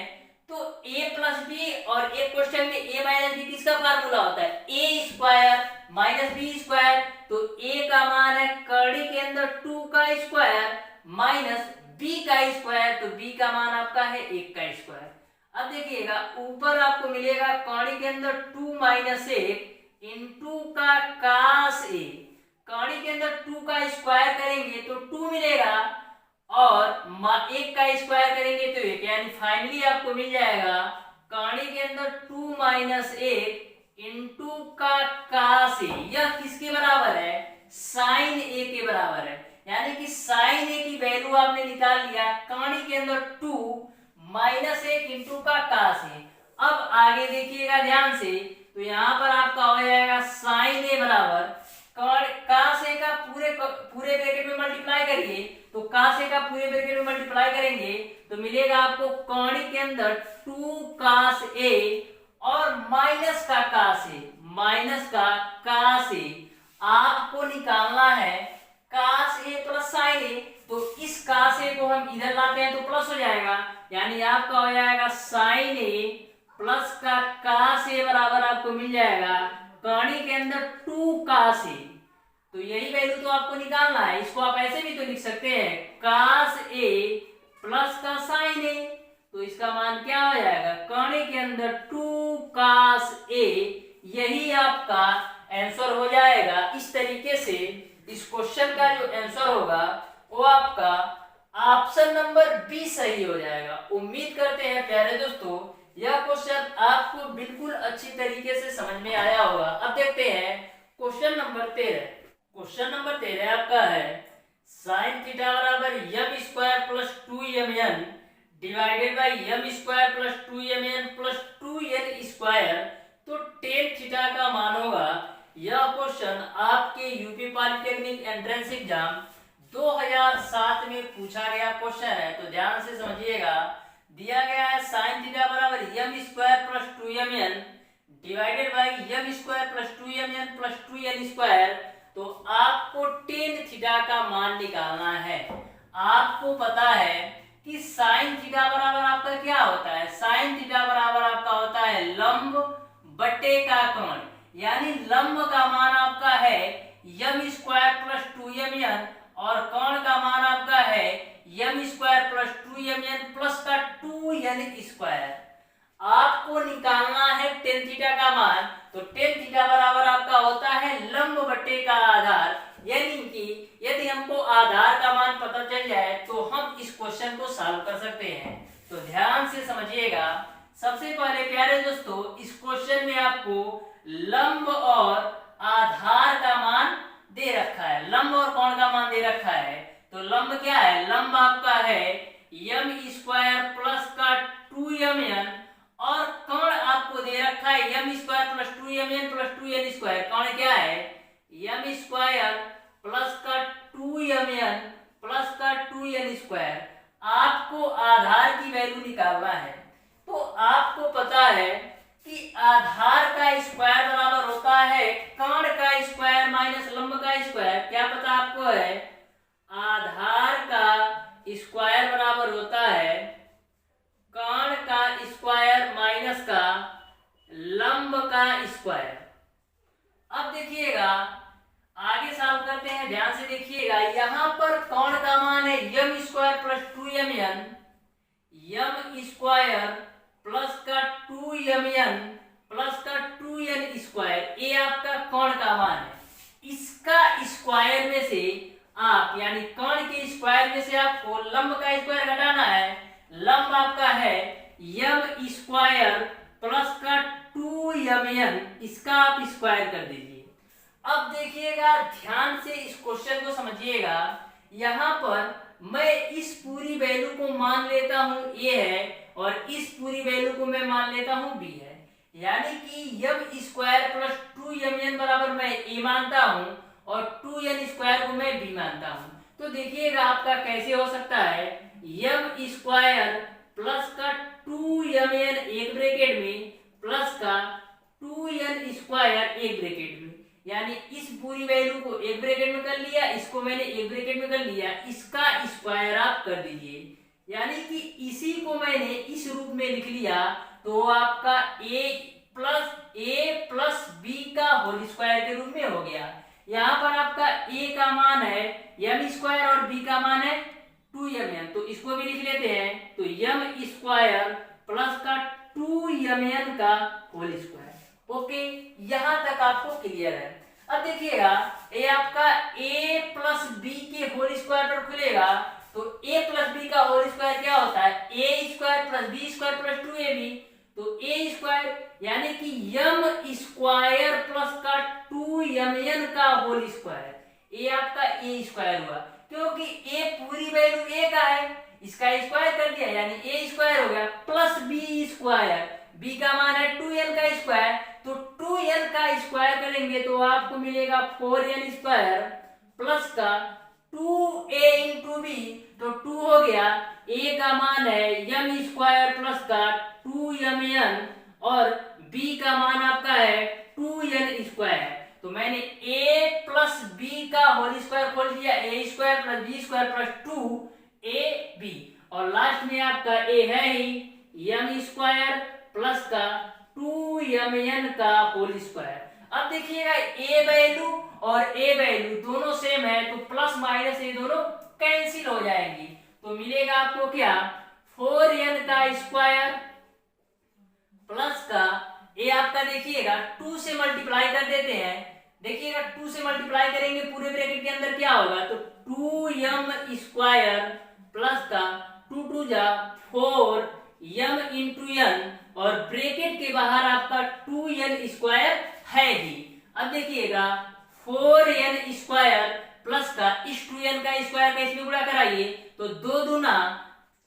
तो a प्लस b और एक क्वेश्चन में a माइनस b किसका फार्मूला होता है, a square minus b square, तो a का मान है कड़ी के अंदर 2 का स्क्वायर माइनस b का स्क्वायर, तो b का मान आपका है 1 का स्क्वायर। अब देखिएगा ऊपर आपको मिलेगा कौड़ी के अंदर 2 माइनस 1 इंटू का कास ए, कौड़ी के अंदर 2 का स्क्वायर करेंगे तो 2 मिलेगा और 1 का स्क्वायर करेंगे तो 1, यानी फाइनली आपको मिल जाएगा कौड़ी के अंदर 2 माइनस 1 इंटू का कास ए। यह किसके बराबर है, साइन ए के बराबर है, यानी कि साइन ए की वैल्यू आपने निकाल लिया कौड़ी के अंदर 2 माइनस 1 इंटू का कास ए। अब आगे देखिएगा ध्यान से, तो यहाँ पर आपका हो जाएगा साइन ए बराबर कास ए का पूरे ब्रैकेट में मल्टीप्लाई करिए, तो कास ए का पूरे ब्रैकेट में मल्टीप्लाई करेंगे तो मिलेगा आपको कौड़ी के अंदर 2 कास ए और माइनस का कास ए, माइनस का कास ए। आपको निकालना है कास ए प्लस साइन ए, तो इस कास ए को हम इधर लाते हैं तो प्लस हो जाएगा, यानी आपका हो जाएगा साइन ए प्लस का कास ए बराबर आपको मिल जाएगा कौड़ी के अंदर 2 कास ए। तो यही वैल्यू तो आपको निकालना है, इसको आप ऐसे भी तो लिख सकते हैं कास ए प्लस का साइन ए, तो इसका मान क्या हो जाएगा कौड़ी के अंदर 2 कास ए। यही आपका आंसर हो जाएगा। इस तरीके से इस क्वेश्चन का जो आंसर होगा वो आपका ऑप्शन नंबर बी सही हो जाएगा। उम्मीद करते हैं प्यारे दोस्तों यह क्वेश्चन आपको बिल्कुल अच्छी तरीके से समझ में आया होगा। अब देखते हैं क्वेश्चन नंबर 13। क्वेश्चन नंबर 13 आपका है साइन थीटा बराबर M square plus 2mn divided by M square plus 2mn प्लस 2n स्क्वायर, तो टेन थीटा का मान होगा। यह क्वेश्चन आपके यूपी पॉलिटेक्निक एंट्रेंस एग्जाम 2007 में पूछा गया क्वेश्चन है, तो ध्यान से समझिएगा। दिया गया है साइन थीटा बराबर M square plus 2mn divided by M square plus 2mn प्लस 2n स्क्वायर, तो आपको टेन थीटा का मान निकालना है। आपको पता है कि साइन थीटा बराबर आपका क्या होता है, साइन थीटा बराबर आपका होता है लंब बटे का कोण, यानी लंब का मान आपका है एम स्क्वायर प्लस 2mn और कोण का मान आपका है M square plus 2mn plus का 2n स्क्वायर। आपको निकालना है टेन थीटा का मान, तो टेन थीटा बराबर आपका होता है लंब बटे का आधार, यानी कि यदि हमको आधार का मान पता चल जाए तो हम इस क्वेश्चन को सॉल्व कर सकते हैं। तो ध्यान से समझिएगा। सबसे पहले प्यारे दोस्तों इस क्वेश्चन में आपको लंब और आधार का मान दे रखा है, लंब और कोण का मान दे रखा है। तो लंब क्या है, लंब आपका है एम स्क्वायर प्लस का 2mn और कोण आपको दे रखा है एम स्क्वायर प्लस 2mn प्लस 2n स्क्वायर। कोण क्या है एम स्क्वायर प्लस का 2 2mn प्लस का 2n स्क्वायर। आपको आधार की वैल्यू निकालना है। तो आपको पता है कि आधार का स्क्वायर बराबर होता है कर्ण का स्क्वायर माइनस लंब का स्क्वायर। क्या पता आपको है? आधार का स्क्वायर बराबर होता है कर्ण का स्क्वायर माइनस का लंब का स्क्वायर। अब देखिएगा आगे सॉल्व करते हैं, ध्यान से देखिएगा। यहां पर कर्ण का मान है यम स्क्वायर प्लस 2mn, यम स्क्वायर प्लस का 2mn प्लस का 2n स्क्वायर। ये आपका कर्ण का मान है। इसका स्क्वायर में से आप यानी कर्ण के स्क्वायर में से आपको लंब का स्क्वायर घटाना है। लंब आपका है यम स्क्वायर प्लस का 2mn, इसका आप स्क्वायर कर दीजिए। अब देखिएगा ध्यान से इस क्वेश्चन को समझिएगा। यहाँ पर मैं इस पूरी वैल्यू को मान लेता हूं a है और इस पूरी वैल्यू को मैं मान लेता हूं b है। यानी कि यम स्क्वायर प्लस 2mn बराबर मैं a मानता हूं और 2n स्क्वायर को मैं b मानता हूं। तो देखिएगा आपका कैसे हो सकता है, यम स्क्वायर प्लस का 2mn एक ब्रैकेट में प्लस का 2n स्क्वायर एक ब्रैकेट में। यानी इस पूरी वैल्यू को एक ब्रैकेट में कर लिया, इसको मैंने एक ब्रैकेट में कर लिया, इसका स्क्वायर आप कर दीजिए। यानी कि इसी को मैंने इस रूप में लिख लिया तो आपका a प्लस b का होल स्क्वायर के रूप में हो गया। यहाँ पर आपका a का मान है यम स्क्वायर और b का मान है 2mn, तो इसको भी लिख लेते हैं। तो यम स्क्वायर प्लस का 2mn का होल स्क्वायर। ओके, यहां तक आपको क्लियर है। अब देखिएगा ये आपका a प्लस b के होल स्क्वायर पर खुलेगा तो a प्लस b का होल स्क्वायर क्या होता है? a square plus b square plus 2ab। तो a स्क्वायर यानी कि यम स्क्वायर प्लस का 2mn का होल स्क्वायर, ये आपका a स्क्वायर हुआ क्योंकि a पूरी वैल्यू a का है, इसका स्क्वायर कर दिया यानी a स्क्वायर हो गया प्लस b स्क्वायर। b का मान है 2n का स्क्वायर, तो 2n का स्क्वायर करेंगे तो आपको मिलेगा 4n स्क्वायर प्लस का 2a इंटू b, तो 2 हो गया। a का मान है यम स्क्वायर प्लस का 2mn और b का मान आपका है 2n स्क्वायर। तो मैंने a प्लस b का होल स्क्वायर खोल दिया, a square plus b square plus 2ab और लास्ट में आपका a है ही यम स्क्वायर प्लस का 2mn का होल स्क्वायर। अब देखिएगा a वैल्यू और a वैल्यू दोनों सेम है तो प्लस माइनस ये दोनों कैंसिल हो जाएंगी। तो मिलेगा आपको क्या? 4n का स्क्वायर प्लस का a आपका देखिएगा 2 से मल्टीप्लाई कर देते हैं। देखिएगा 2 से मल्टीप्लाई करेंगे पूरे ब्रैकेट के अंदर क्या होगा? तो 2m स्क्वायर प्लस का 2 2 जा 4 यम इंटू n और ब्रैकेट के बाहर आपका 2n स्क्वायर है ही। अब देखिएगा 4n स्क्वायर प्लस का इस 2n का स्क्वायर का इसमें गुणा कराइए तो 2 दूना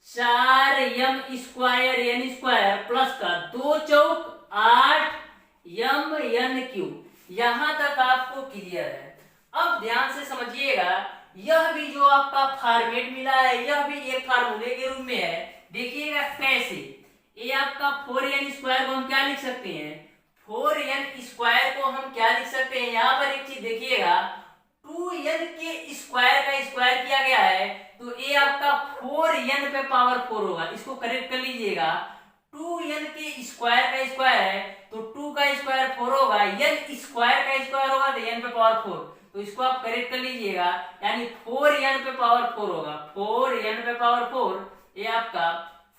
4 यम स्क्वायर n स्क्वायर प्लस का 2 चौक 8 यम n क्यूब। यहां तक आपको क्लियर है। अब ध्यान से समझिएगा, यह भी जो आपका फॉर्मेट मिला है यह भी एक फार्मूले के रूप में है। देखिएगा कैसे, ये आपका 4n स्क्वायर को हम क्या लिख सकते हैं? 4n स्क्वायर को हम क्या लिख सकते हैं? यहाँ पर एक चीज देखिएगा, 2n के स्क्वायर का स्क्वायर किया गया है तो ये आपका 4n पे पावर 4 होगा। इसको करेक्ट कर लीजिएगा। 2n के स्क्वायर का स्क्वायर है तो 2 का स्क्वायर 4 होगा, n स्क्वायर का स्क्वायर होगा तो n पे पावर 4, तो इसको आप करेक्ट कर लीजिएगा। यानी 4n पे पावर 4 होगा, 4n पे पावर 4, ये आपका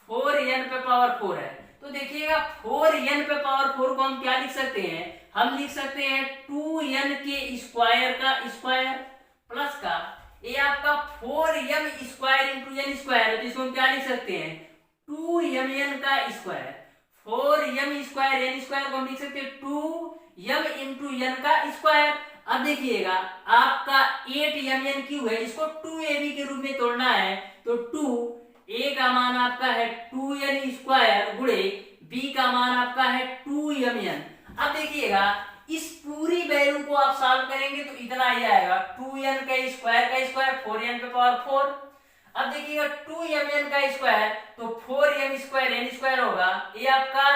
4n पे पावर 4 है। तो देखिएगा 4n पे पावर 4 को हम क्या लिख सकते हैं? हम लिख सकते हैं 2n के स्क्वायर का स्क्वायर प्लस का ये आपका 4m square into n square, तो इसको हम क्या लिख सकते हैं? 2mn का square. 4m square n square को हम लिख सकते हैं 2m इंटू n का स्क्वायर। अब देखिएगा आपका 8mn क्यूब है, इसको 2ab के रूप में तोड़ना है तो 2a का मान आपका है 2n स्क्वायर गुणे b का मान आपका है 2mn। अब देखिएगा इस पूरी वैल्यू को आप सॉल्व करेंगे तो इतना ही आएगा 2n का स्क्वायर 4n पे पावर 4। अब देखिएगा 2mn का स्क्वायर तो 4m स्क्वायर n स्क्वायर होगा। ये आपका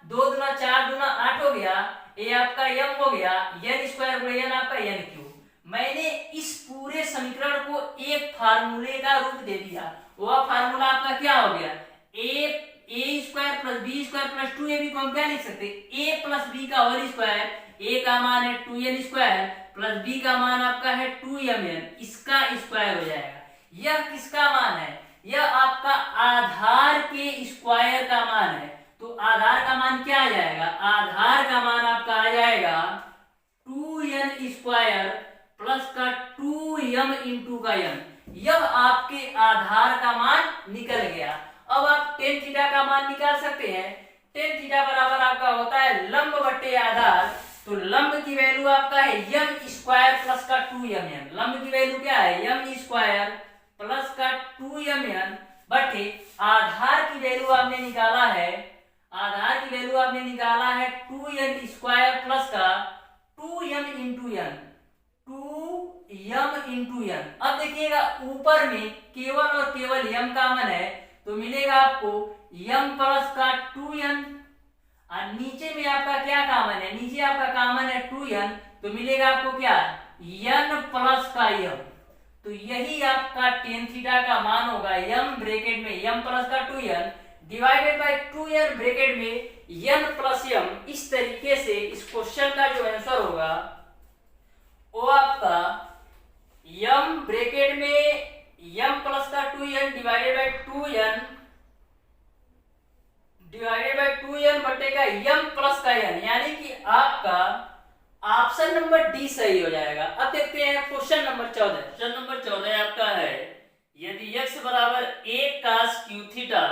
2 दूना 4 दूना 8 हो गया। ये आपका m हो गया, n स्क्वायर गुणा n आपका n क्यूब। मैंने इस पूरे समीकरण को एक फार्मूले का रूप दे दिया। वह फार्मूला आपका क्या हो गया, A square plus B square plus 2ab को हम क्या लिख सकते हैं, a प्लस बी का होल स्क्वायर। a का मान है 2n स्क्वायर प्लस b का मान आपका है 2mn, इसका स्क्वायर हो जाएगा। यह किसका मान है, यह आपका आधार के स्क्वायर का मान है। तो आधार का मान क्या आ जाएगा, आधार का मान आपका आ जाएगा 2n स्क्वायर प्लस का 2m इंटू का m। यह आपके आधार का मान निकल गया। अब आप टेन थीटा का मान निकाल सकते हैं। टेन थीटा बराबर आपका होता है लंब बटे आधार। तो लंब की वैल्यू आपका है m स्क्वायर प्लस का 2mn। लंब की वैल्यू क्या है, m स्क्वायर प्लस का 2mn बटे आधार की वैल्यू आपने निकाला है, आधार की वैल्यू आपने निकाला है 2n स्क्वायर प्लस का 2m into n, 2m into n। अब देखिएगा ऊपर में केवल और केवल m कॉमन है तो मिलेगा आपको m प्लस का 2n, और नीचे में आपका क्या कॉमन है, नीचे आपका कॉमन है 2n तो मिलेगा आपको क्या, n प्लस का m। तो यही आपका टेन थीटा का मान होगा, m ब्रैकेट में m प्लस का 2n divided by 2n bracket में n प्लस m। इस तरीके से इस क्वेश्चन का जो आंसर होगा वो आपका m ब्रैकेट में m प्लस का 2n डिवाइडेड बाय 2n बटे का m प्लस का n, यानी कि आपका ऑप्शन नंबर डी सही हो जाएगा। अब देखते हैं क्वेश्चन नंबर 14। क्वेश्चन नंबर 14 आपका है, यदि x बराबर a cos q थीटा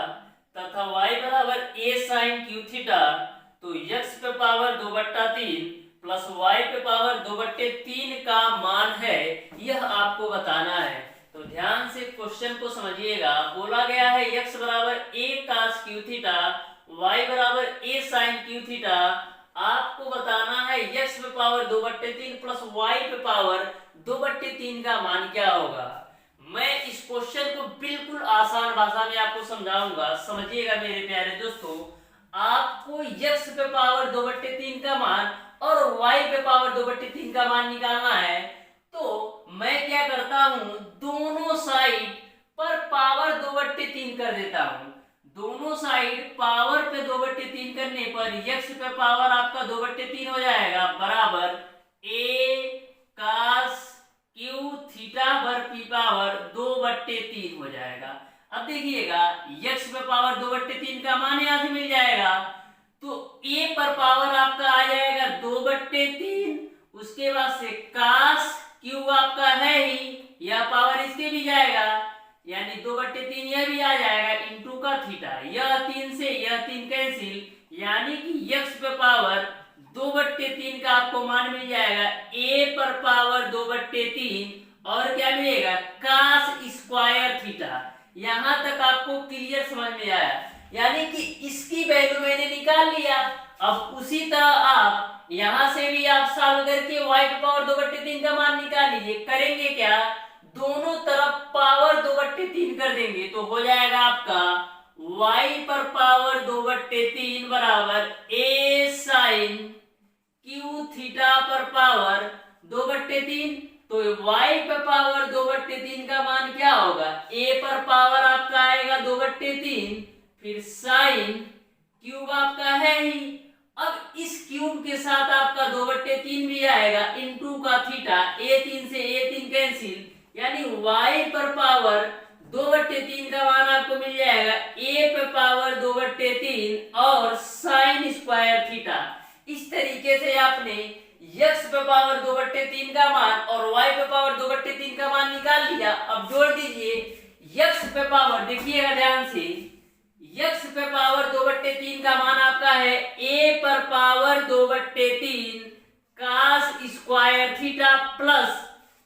तथा y बराबर a sin q थीटा तो x पे पावर 2/3 प्लस y पे पावर 2/3 का मान है, यह आपको बताना है। तो ध्यान से क्वेश्चन को समझिएगा। बोला गया है x बराबर a cos q theta, y बराबर a sin q थीटा। आपको बताना है x पे पावर 2/3 प्लस y पे पावर 2/3 का मान क्या होगा। मैं इस क्वेश्चन को बिल्कुल आसान भाषा में आपको समझाऊंगा, समझिएगा मेरे प्यारे दोस्तों। आपको x पे पावर 2/3 का मान और y पे पावर 2/3 का मान निकालना है। तो मैं क्या करता हूं, दोनों साइड पर पावर 2/3 कर देता हूं। दोनों साइड पावर पे 2/3 करने पर x पे पावर आपका 2/3 हो जाएगा बराबर a cos q थीटा पर p पावर 2/3 हो जाएगा। अब देखिएगा x पे पावर 2/3 का मान यहां से मिल जाएगा, तो a पर पावर आपका आ जाएगा 2/3। उसके बाद से cos q आपका है ही, यह पावर इसके भी जाएगा, यानी 2/3 यह भी आ जाएगा इंटू का थीटा। यह 3 से यह 3 कैंसिल, यानी कि x पे पावर 2/3 का आपको मान मिल जाएगा a पर पावर 2/3 और क्या मिलेगा cos स्क्वायर थीटा। यहां तक आपको क्लियर समझ में आया, यानी कि इसकी वैल्यू मैंने निकाल लिया। अब उसी तरह आप यहां से भी आप सॉल्व करके y पे पावर 2/3 का मान निकाल लीजिए। करेंगे क्या, दोनों तरफ पावर 2/3 कर देंगे तो हो जाएगा आपका y पर पावर 2/3 बराबर a sin q थीटा पर पावर 2/3। तो y पर पावर 2/3 का मान क्या होगा, a पर पावर आपका आएगा 2/3 फिर साइन क्यूब आपका है ही। अब इस क्यूब के साथ आपका 2/3 भी आएगा इंटू का थीटा, a3 से a3 कैंसिल, यानी y पर पावर 2/3 का मान आपको मिल जाएगा a पे पावर 2/3 और साइन स्क्वायर थीटा। इस तरीके से आपने x पे पावर 2/3 का मान और y पे पावर 2/3 का मान निकाल लिया। अब जोड़ दीजिए x पे पावर, देखिएगा ध्यान से, x पे पावर 2/3 का मान आपका है a पर power 2/3 cos square theta plus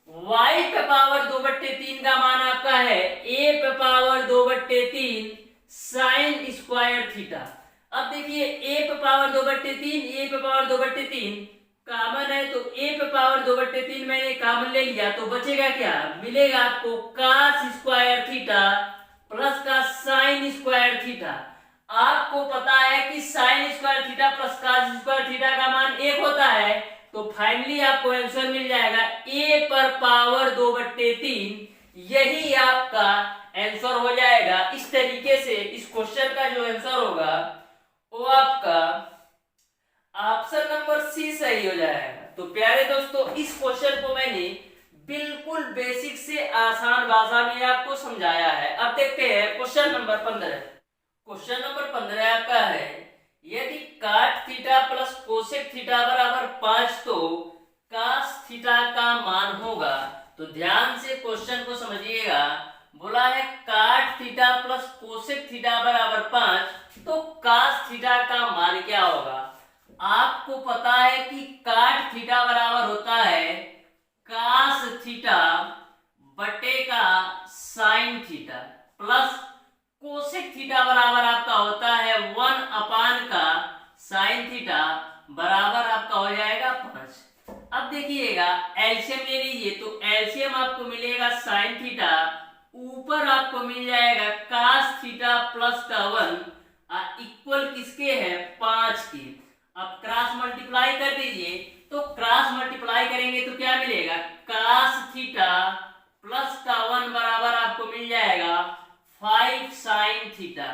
y पे पावर 2/3 का मान आपका है a पे पावर 2/3 साइन स्क्वायर थीटा। अब देखिए a पे पावर 2/3 a पे पावर 2/3 कॉमन है तो a पे पावर 2/3 मैंने कॉमन ले लिया, तो बचेगा क्या, मिलेगा आपको cos स्क्वायर थीटा प्लस का साइन स्क्वायर थीटा। आपको पता है कि sine square theta plus cos square theta का मान 1 होता है, तो फाइनली आपको आंसर मिल जाएगा a पर पावर 2/3, यही आपका आंसर हो जाएगा। इस तरीके से इस क्वेश्चन का जो आंसर होगा वो आपका ऑप्शन नंबर सी सही हो जाएगा। तो प्यारे दोस्तों, इस क्वेश्चन को मैंने बिल्कुल बेसिक से आसान भाषा में आपको समझाया है। अब देखते हैं क्वेश्चन नंबर 15। क्वेश्चन नंबर 15 आपका है, यदि काट थीटा प्लस कोसेक थीटा बराबर 5 तो कास थीटा का मान होगा। तो ध्यान से क्वेश्चन को समझिएगा। बोला है काट थीटा प्लस कोसेक थीटा बराबर 5, तो कास थीटा का मान क्या होगा। आपको पता है कि काट थीटा बराबर होता है कास थीटा बटे का sine theta plus cosec theta बराबर आपका होता है 1 अपान का साइन थीटा बराबर आपका हो जाएगा 5। अब देखिएगा एलसीएम ले लीजिए, तो एलसीएम आपको मिलेगा साइन थीटा, ऊपर आपको मिल जाएगा कास थीटा प्लस का 1 इक्वल किसके है 5 के। अब क्रॉस मल्टीप्लाई कर दीजिए, तो क्रॉस मल्टीप्लाई करेंगे तो क्या मिलेगा, कास थीटा प्लस का 1 बराबर आपको मिल जाएगा 5 साइन थीटा।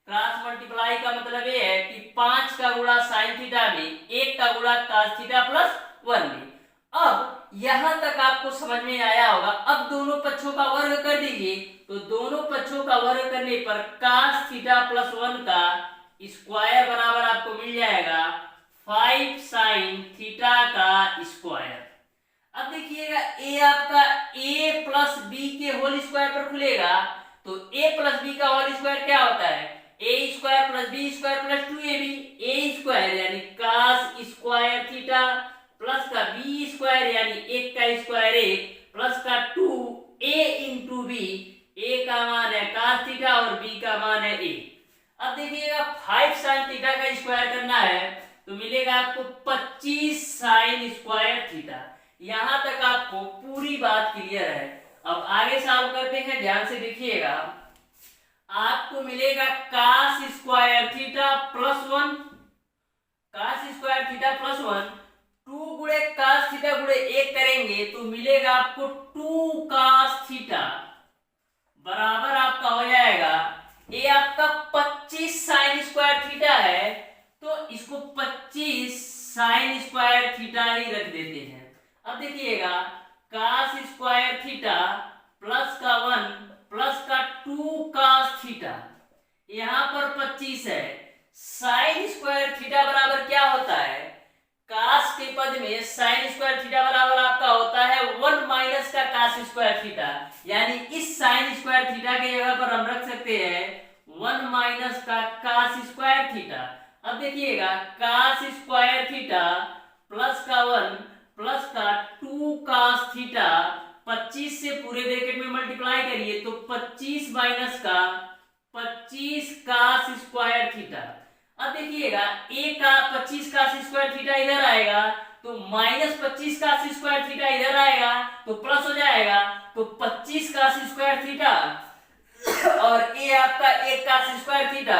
क्रॉस मल्टीप्लाई का मतलब ये है कि 5 का गुणा साइन थीटा में 1 का गुणा कास थीटा प्लस 1 में। अब यहां तक आपको समझ में आया होगा। अब दोनों पक्षों का वर्ग कर दीजिए, तो दोनों पक्षों का वर्ग करने पर कास थीटा प्लस 1 का स्क्वायर बराबर आपको मिल जाएगा 5 साइन थीटा का स्क्वायर। अब देखिएगा ए आपका a प्लस बी के होल स्क्वायर पर खुलेगा, तो a प्लस बी का होल स्क्वायर क्या होता है, a square plus B square plus 2ab। a square यानी कास स्क्वायर थीटा प्लस का b स्क्वायर यानी 1 का स्क्वायर 1 प्लस का 2a इंटू बी। a का मान है कास थीटा और b का मान है a। अब देखिएगा 5 साइन थीटा का स्क्वायर करना है, तो मिलेगा आपको 25 साइन स्क्वायर थीटा। यहां तक आपको पूरी बात क्लियर है। अब आगे सॉल्व करते हैं, ध्यान से देखिएगा। आपको मिलेगा cos square theta plus 1, cos square theta plus 1 2 गुणे कास थीटा गुणे 1 करेंगे तो मिलेगा आपको 2 कास थीटा बराबर आपका हो जाएगा, ये आपका 25 साइन स्क्वायर थीटा है, तो इसको 25 साइन स्क्वायर थीटा ही रख देते हैं। अब देखिएगा कास स्क्वायर थीटा प्लस का 1 प्लस का 2 कास थीटा, यहां पर 25 है। साइन स्क्वायर थीटा बराबर क्या होता है, कास के पद में साइन स्क्वायर थीटा बराबर आपका होता है 1 माइनस का कास स्क्वायर थीटा, यानी इस साइन स्क्वायर थीटा की जगह पर हम रख सकते हैं 1 माइनस का कास स्क्वायर थीटा। अब देखिएगा कास स्क्वायर थीटा प्लस का 1 प्लस का 2 कास थीटा 25 से पूरे ब्रैकेट में मल्टीप्लाई करिए तो 25 माइनस का 25 कास स्क्वायर थीटा। अब देखिएगा a का 25 कास स्क्वायर थीटा इधर आएगा, तो माइनस 25 कास स्क्वायर थीटा इधर आएगा तो प्लस हो जाएगा, तो 25 कास स्क्वायर थीटा और a आपका 1 कास स्क्वायर थीटा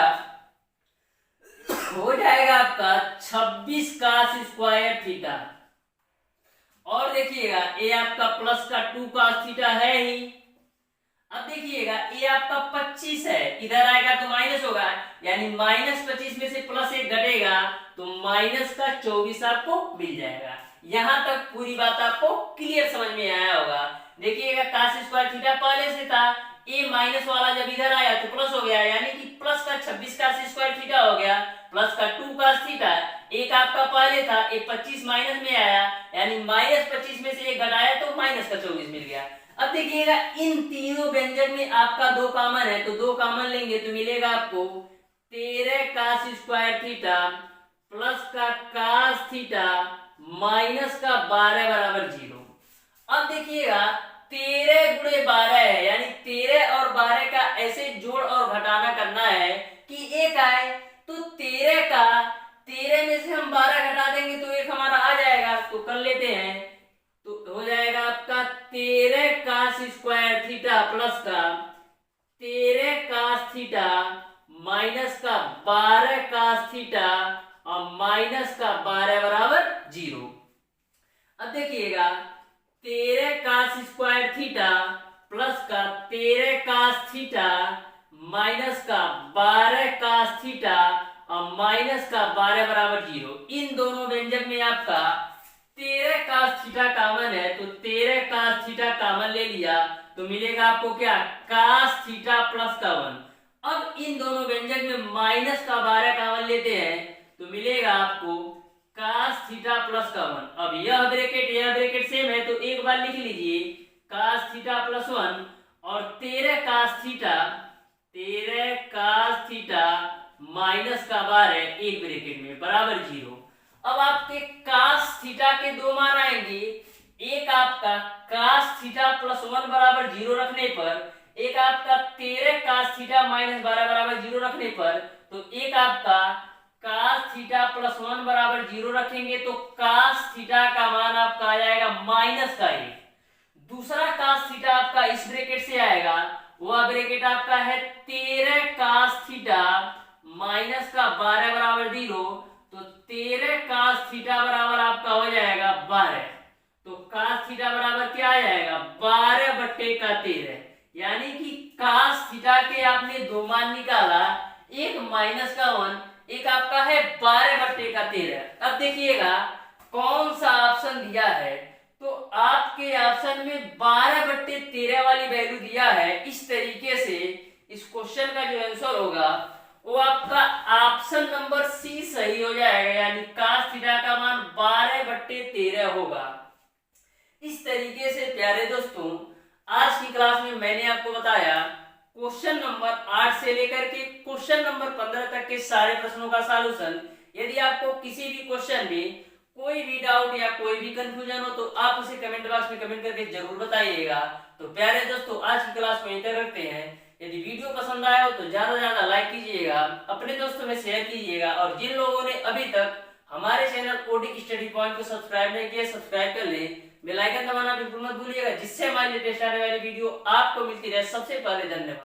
हो जाएगा आपका 26 कास स्क्वायर थीटा। और देखिएगा a आपका प्लस का 2 कास थीटा है ही। अब देखिएगा a आपका 25 है, इधर आएगा तो माइनस होगा, यानी माइनस 25 में से प्लस 1 घटेगा तो माइनस का 24 आपको मिल जाएगा। यहां तक पूरी बात आपको क्लियर समझ में आया होगा। देखिएगा कास स्क्वायर थीटा पहले से था, a माइनस वाला जब इधर आया तो प्लस हो गया, यानी कि प्लस का 26 कास स्क्वायर थीटा हो गया प्लस का 2 कास थीटा। एक आपका पहले था, एक 25 माइनस में आया, यानी माइनस 25 में से 1 घटाया तो माइनस का 24 मिल गया। अब देखिएगा इन तीनों व्यंजक में आपका 2 कॉमन है, तो 2 कॉमन लेंगे तो मिलेगा आपको 13 कास स्क्वायर थीटा प्लस का कास थीटा माइनस का 12 बराबर 0। अब देखिएगा 13 गुणे 12 है, यानी 13 और 12 का ऐसे जोड़ और घटाना करना है कि 1 आए, तो 13 में से हम 12 घटा देंगे तो 1 हमारा आ जाएगा, स्क्वायर थीटा प्लस का 13 cos थीटा माइनस का 12 cos थीटा और माइनस का 12 बराबर 0। अब देखिएगा 13 cos स्क्वायर थीटा प्लस का 13 cos थीटा माइनस का 12 cos थीटा और माइनस का 12 बराबर 0। इन दोनों व्यंजक में आपका 13 cos थीटा कॉमन है तो 13 cos थीटा कॉमन ले लिया तो मिलेगा आपको क्या cos थीटा प्लस का 1। अब इन दोनों व्यंजक में माइनस का 12 कॉमन लेते हैं तो मिलेगा आपको cos थीटा प्लस का 1। अब यह ब्रैकेट सेम है तो एक बार लिख लीजिए cos थीटा प्लस 1 और 13 cos थीटा माइनस का 12 एक ब्रैकेट में बराबर 0। अब आपके cos थीटा के दो मान आएंगे, एक आपका cos थीटा प्लस 1 बराबर 0 रखने पर, एक आपका 13 cos थीटा माइनस 12 बराबर 0 रखने पर, तो एक आपका cos थीटा प्लस 1 बराबर 0 रखेंगे तो cos थीटा का मान आपका आ जाएगा माइनस का 1। दूसरा cos थीटा आपका इस ब्रैकेट से आएगा, वह ब्रैकेट आपका है 13 cos थीटा माइनस का 12 बराबर 0, तो 13 cos थीटा बराबर आपका हो जाएगा 12। तो cos थीटा बराबर क्या आ जाएगा 12 बट्टे का 13, यानी कि cos थीटा के आपने दो मान निकाला, एक माइनस का 1, एक आपका है 12 बट्टे का 13। अब देखिएगा कौन सा ऑप्शन दिया है, तो आपके ऑप्शन में 12 बट्टे 13 वाली वैल्यू दिया है। इस तरीके से इस क्वेश्चन का जो आंसर होगा वो आपका ऑप्शन नंबर सी सही हो जाएगा, यानी cos थीटा का मान 12 बट्टे 13 होगा। इस तरीके से प्यारे दोस्तों आज की क्लास में मैंने आपको बताया क्वेश्चन नंबर 8 से लेकर के क्वेश्चन नंबर 15 तक के सारे प्रश्नों का सॉल्यूशन। यदि आपको किसी भी क्वेश्चन में कोई भी डाउट या कोई भी कंफ्यूजन हो तो आप उसे कमेंट बॉक्स में कमेंट करके जरूर बताइएगा। तो प्यारे दोस्तों आज की क्लास को यहीं तक रखते हैं। यदि वीडियो पसंद आया हो तो ज्यादा से ज्यादा लाइक कीजिएगा, अपने दोस्तों में शेयर कीजिएगा, और जिन लोगों ने अभी तक हमारे चैनल ओडी स्टडी पॉइंट को सब्सक्राइब नहीं किया सब्सक्राइब कर ले, बेल आइकन दबाना बिल्कुल मत भूलिएगा, जिससे हमारी लेटेस्ट आने वाली वीडियो आपको मिलती रहे सबसे पहले। धन्यवाद।